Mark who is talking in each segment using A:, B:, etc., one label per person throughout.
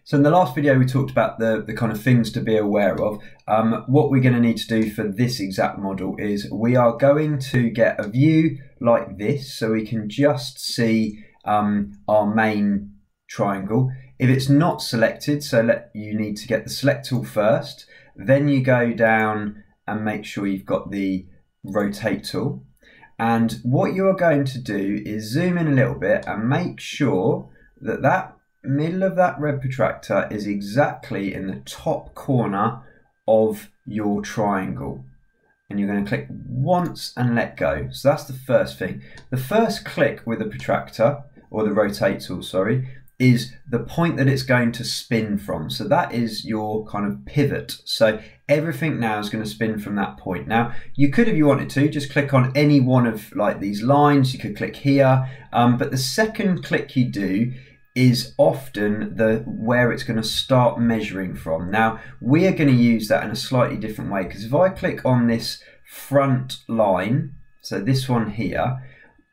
A: So in the last video, we talked about the kind of things to be aware of. What we're going to need to do for this exact model is we are going to get a view like this, so we can just see our main triangle. If it's not selected, so you need to get the select tool first, then you go down and make sure you've got the rotate tool. And what you are going to do is zoom in a little bit and make sure that that middle of that red protractor is exactly in the top corner of your triangle. And you're going to click once and let go. So that's the first thing. The first click with the protractor, or the rotate tool, sorry, is the point that it's going to spin from. So that is your kind of pivot. So everything now is going to spin from that point. Now you could, if you wanted to, just click on any one of like these lines. You could click here, but the second click you do is often where it's going to start measuring from. Now we are going to use that in a slightly different way, because if I click on this front line, so this one here,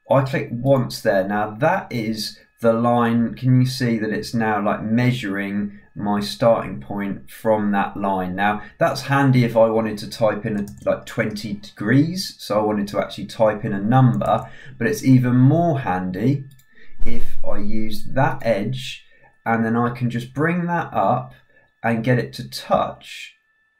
A: I click once there. Now that is the line. Can you see that it's now like measuring my starting point from that line? Now that's handy if I wanted to type in like 20 degrees, so I wanted to actually type in a number, but it's even more handy if I use that edge and then I can just bring that up and get it to touch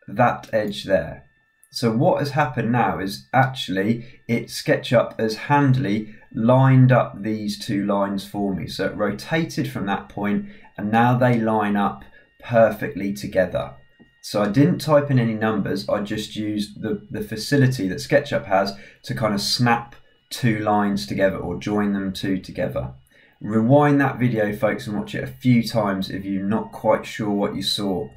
A: that edge there. So what has happened now is actually SketchUp has handily lined up these two lines for me. So it rotated from that point and now they line up perfectly together. So I didn't type in any numbers, I just used the facility that SketchUp has to kind of snap two lines together or join them two together. Rewind that video, folks, and watch it a few times if you're not quite sure what you saw.